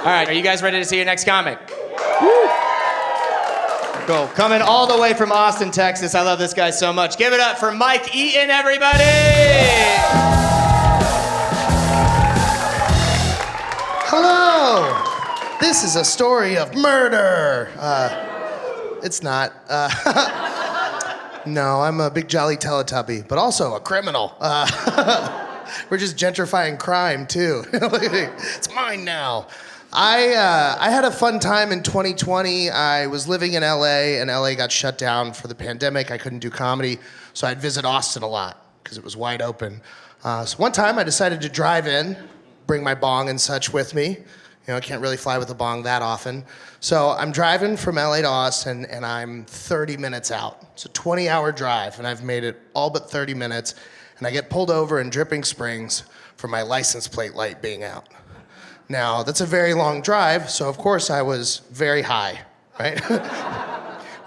All right, are you guys ready to see your next comic? Woo. Cool. Coming all the way from Austin, Texas. I love this guy so much. Give it up for Mike Eaton, everybody! Hello! This is a story of murder. It's not. No, I'm a big jolly Teletubby, but also a criminal. We're just gentrifying crime, too. It's mine now. I had a fun time in 2020. I was living in LA, and LA got shut down for the pandemic. I couldn't do comedy, so I'd visit Austin a lot because it was wide open. So one time I decided to drive in, bring my bong and such with me. You know, I can't really fly with a bong that often. So I'm driving from LA to Austin, and I'm 30 minutes out. It's a 20-hour drive, and I've made it all but 30 minutes, and I get pulled over in Dripping Springs for my license plate light being out. Now, that's a very long drive, so of course I was very high, right?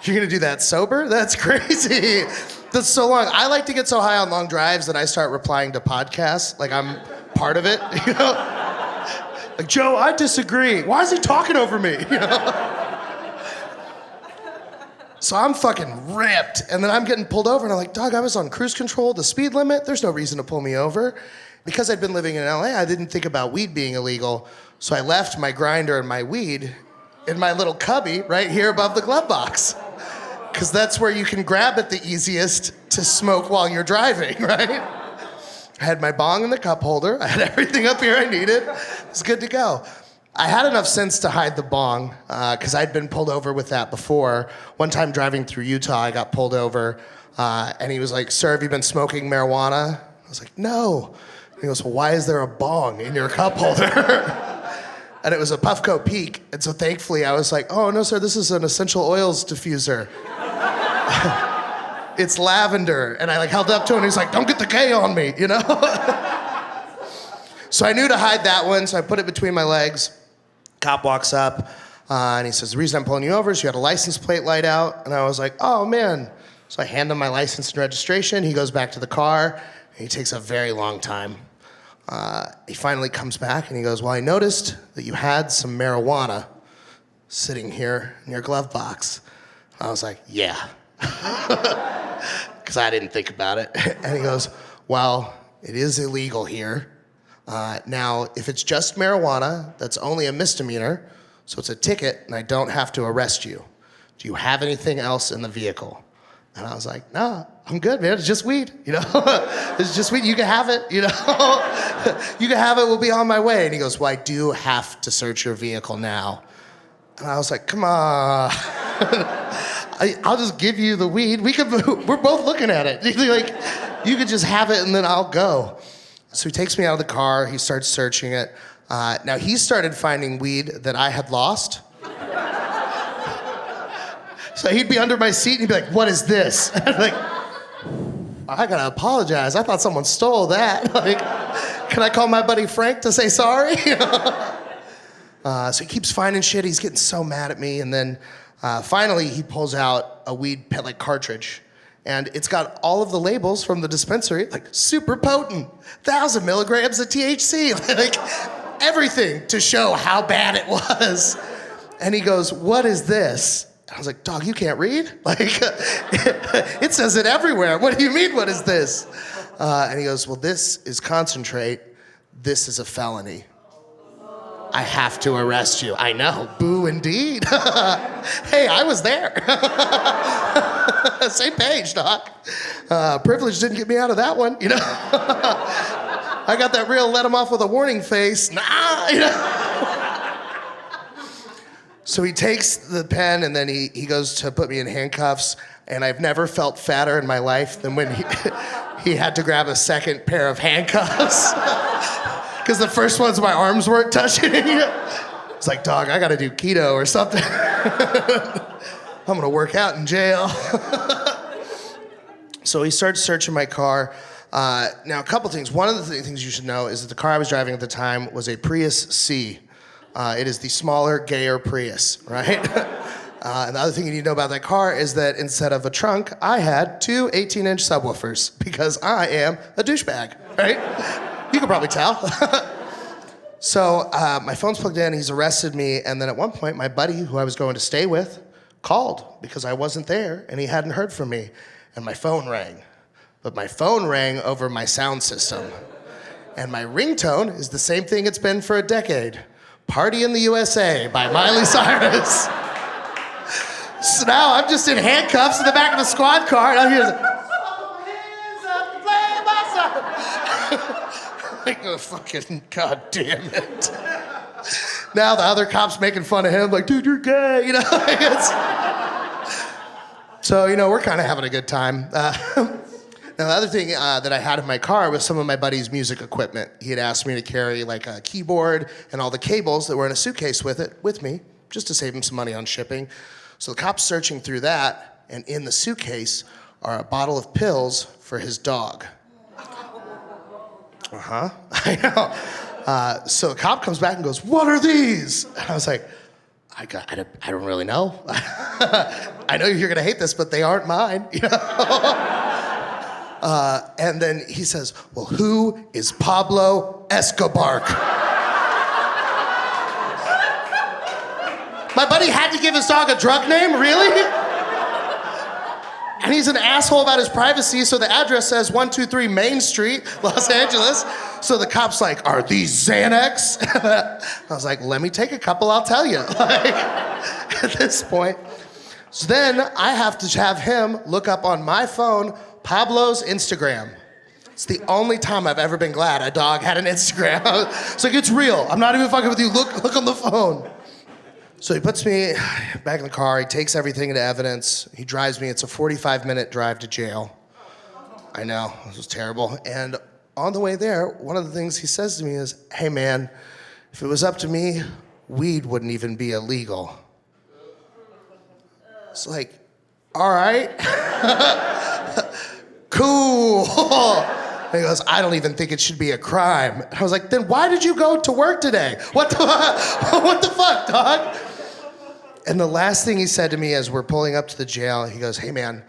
You're gonna do that sober? That's crazy. That's so long. I like to get so high on long drives that I start replying to podcasts, like I'm part of it, you know? Like, Joe, I disagree. Why is he talking over me, you know? So I'm fucking ripped, and then I'm getting pulled over, and I'm like, dog, I was on cruise control, the speed limit, there's no reason to pull me over. Because I'd been living in LA, I didn't think about weed being illegal, so I left my grinder and my weed in my little cubby right here above the glove box. Because that's where you can grab it the easiest to smoke while you're driving, right? I had my bong in the cup holder, I had everything up here I needed, it was good to go. I had enough sense to hide the bong, because I'd been pulled over with that before. One time driving through Utah, I got pulled over, and he was like, sir, have you been smoking marijuana? I was like, no. And he goes, well, why is there a bong in your cup holder? And it was a Puffco Peak. And so thankfully I was like, oh, no, sir, this is an essential oils diffuser. It's lavender. And I like held up to him and he's like, don't get the K on me, you know? So I knew to hide that one, so I put it between my legs. Cop walks up and he says, the reason I'm pulling you over is you had a license plate light out. And I was like, oh, man. So I hand him my license and registration. He goes back to the car. He takes a very long time. He finally comes back and he goes, well, I noticed that you had some marijuana sitting here in your glove box. I was like, yeah. Because I didn't think about it. And he goes, well, it is illegal here. Now, if it's just marijuana, that's only a misdemeanor, so it's a ticket and I don't have to arrest you. Do you have anything else in the vehicle? And I was like, no, I'm good, man. It's just weed, you know? It's just weed. You can have it, you know? You can have it. We'll be on my way. And he goes, well, I do have to search your vehicle now. And I was like, come on. I'll just give you the weed. We're both looking at it. Like, you could just have it and then I'll go. So he takes me out of the car. He starts searching it. Now, he started finding weed that I had lost. So he'd be under my seat and he'd be like, what is this? And I'm like, I gotta apologize. I thought someone stole that. Like, can I call my buddy Frank to say sorry? So he keeps finding shit. He's getting so mad at me. And then finally he pulls out a weed pellet cartridge. And it's got all of the labels from the dispensary, like super potent, 1,000 milligrams of THC, like everything to show how bad it was. And he goes, what is this? I was like, dog, you can't read? Like, it says it everywhere. What do you mean, what is this? And he goes, well, this is concentrate. This is a felony. I have to arrest you. I know, boo indeed. Hey, I was there. Same page, doc. Privilege didn't get me out of that one, you know? I got that real let him off with a warning face. Nah, you know? So he takes the pen and then he goes to put me in handcuffs, and I've never felt fatter in my life than when he had to grab a second pair of handcuffs. Because the first ones my arms weren't touching. It's like, dog, I gotta do keto or something. I'm gonna work out in jail. So he starts searching my car. Now, a couple things. One of the things you should know is that the car I was driving at the time was a Prius C. It is the smaller, gayer Prius, right? And the other thing you need to know about that car is that instead of a trunk, I had two 18-inch subwoofers because I am a douchebag, right? You can probably tell. So my phone's plugged in, he's arrested me, and then at one point, my buddy, who I was going to stay with, called because I wasn't there, and he hadn't heard from me, and my phone rang. But my phone rang over my sound system. And my ringtone is the same thing it's been for a decade. Party in the USA by Miley Cyrus. So now I'm just in handcuffs in the back of a squad car, and I'm here. Like, oh, fucking goddamn it. Now the other cop's making fun of him, like, dude, you're gay, you know? So, you know, we're kind of having a good time. Now, the other thing that I had in my car was some of my buddy's music equipment. He had asked me to carry, like, a keyboard and all the cables that were in a suitcase with me, just to save him some money on shipping. So the cop's searching through that, and in the suitcase are a bottle of pills for his dog. Uh-huh, I know. So the cop comes back and goes, "What are these?" And I was like, I don't really know. I know you're gonna hate this, but they aren't mine. You know? And then he says, "Well, who is Pablo Escobar?" My buddy had to give his dog a drug name, really? And he's an asshole about his privacy, so the address says 123 Main Street, Los Angeles. So the cop's like, "Are these Xanax?" I was like, "Let me take a couple, I'll tell you." Like, at this point. So then I have to have him look up on my phone Pablo's Instagram. It's the only time I've ever been glad a dog had an Instagram. It's like, it's real. I'm not even fucking with you. Look on the phone. So he puts me back in the car, he takes everything into evidence, he drives me, it's a 45-minute drive to jail. I know, this was terrible. And on the way there, one of the things he says to me is, "Hey man, if it was up to me, weed wouldn't even be illegal." It's like, all right, cool. And he goes, "I don't even think it should be a crime." And I was like, "Then why did you go to work today? What the fuck, dog?" And the last thing he said to me as we're pulling up to the jail, he goes, "Hey man,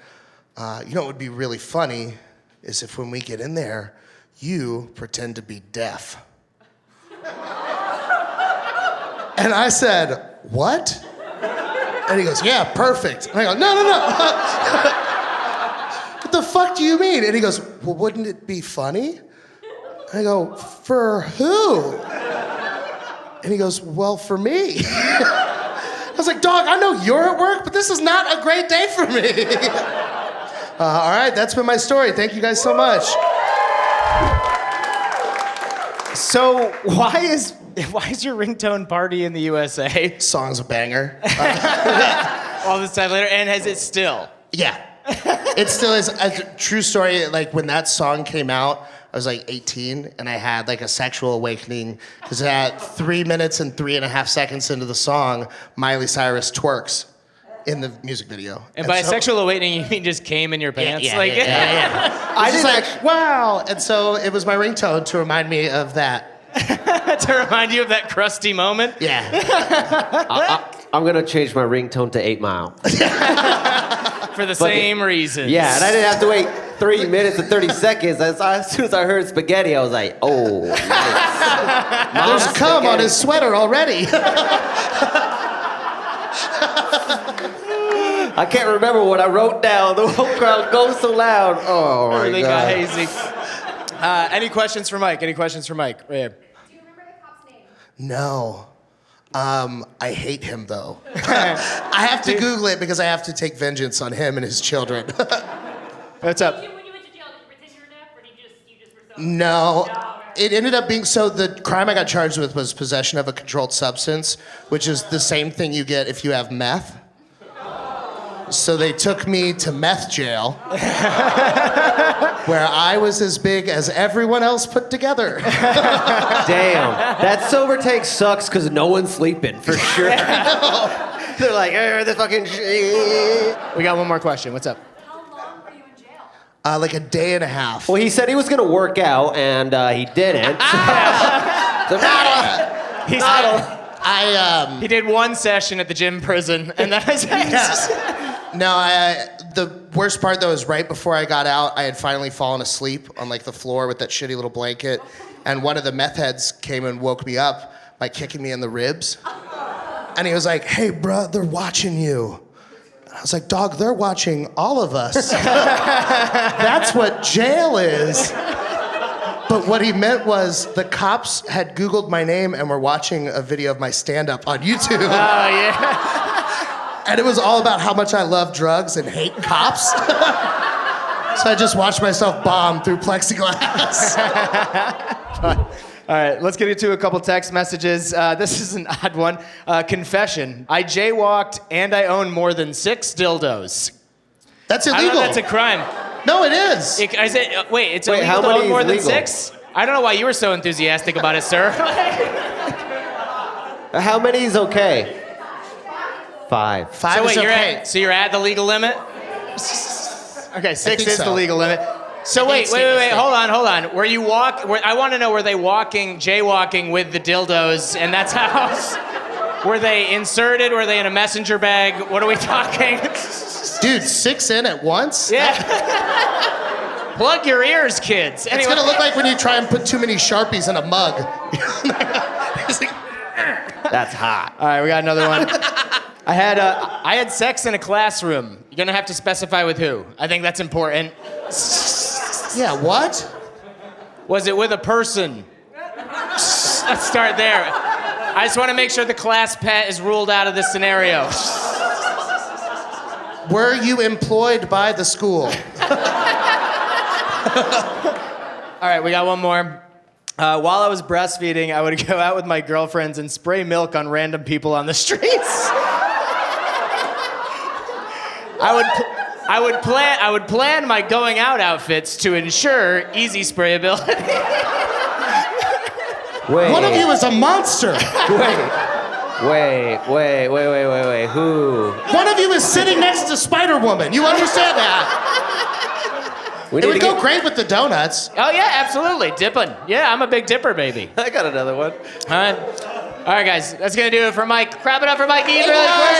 you know what would be really funny is if when we get in there, you pretend to be deaf." And I said, "What?" And he goes, "Yeah, perfect." And I go, "No. What the fuck do you mean?" And he goes, "Well, wouldn't it be funny?" I go, "For who?" And he goes, "Well, for me." I was like, "Dog, I know you're at work, but this is not a great day for me." All right, that's been my story. Thank you guys so much. So why is your ringtone "Party in the USA"? Song's a banger. All this time later, and has it still? Yeah. It still is a true story. Like when that song came out, I was like 18 and I had like a sexual awakening because at 3 minutes and 3.5 seconds into the song, Miley Cyrus twerks in the music video. And by sexual awakening, you mean just came in your pants? Yeah. I was like, wow. And so it was my ringtone to remind me of that. To remind you of that crusty moment? Yeah. I'm gonna change my ringtone to 8 Mile. For the same reason. Yeah, and I didn't have to wait 3 minutes and 30 seconds. As soon as I heard spaghetti, I was like, "Oh, nice." There's cum on his sweater already. I can't remember what I wrote down. The whole crowd goes so loud. Oh my Everything God. got hazy. Any questions for Mike? Right here. Do you remember the cop's name? No. I hate him though. I have to Google it because I have to take vengeance on him and his children. What's up? When you went to jail, did you pretend you were deaf, or did you just were so? No. right. It ended up being, so the crime I got charged with was possession of a controlled substance, which is the same thing you get if you have meth. So they took me to meth jail, where I was as big as everyone else put together. Damn. That sober take sucks because no one's sleeping, for sure. They're like, the fucking shit. We got one more question. What's up? How long were you in jail? Like a day and a half. Well, he said he was going to work out, and he didn't. He did one session at the gym prison, and that was No, the worst part though is right before I got out, I had finally fallen asleep on like the floor with that shitty little blanket, and one of the meth heads came and woke me up by kicking me in the ribs. And he was like, "Hey, bro, they're watching you." I was like, "Dog, they're watching all of us." That's what jail is. But what he meant was the cops had Googled my name and were watching a video of my stand-up on YouTube. Oh, yeah. And it was all about how much I love drugs and hate cops. So I just watched myself bomb through plexiglass. All right, let's get into a couple text messages. This is an odd one. Confession. I jaywalked and I own more than 6 dildos. That's I don't illegal. know if that's a crime. No, it is. I said, wait, it's Wait, illegal how to many own more is than legal? 6? I don't know why you were so enthusiastic about it, sir. How many is okay? 5. 5 So is wait, okay. you're at the legal limit? Okay, 6 think is so. the legal limit. So I think wait, it's hold on. Were you I want to know, were they jaywalking with the dildos, and that's how? Were they inserted? Were they in a messenger bag? What are we talking? Dude, 6 in at once? Yeah. Plug your ears, kids. It's Anyway. gonna look like when you try and put too many Sharpies in a mug. It's like, That's hot. All right, we got another one. I had sex in a classroom. You're gonna have to specify with who. I think that's important. yeah, what? Was it with a person? Let's start there. I just want to make sure the class pet is ruled out of this scenario. Were you employed by the school? All right, we got one more. While I was breastfeeding, I would go out with my girlfriends and spray milk on random people on the streets. I would plan my going out outfits to ensure easy sprayability. Wait. One of you is a monster. Wait. Who? One of you is sitting next to Spider-Woman. You understand that? We It need would to go get... great with the donuts. Oh yeah, absolutely, dipping. Yeah, I'm a big dipper, baby. I got another one. All right, guys, that's gonna do it for Mike. Clap it up for Mike Eaton really quick.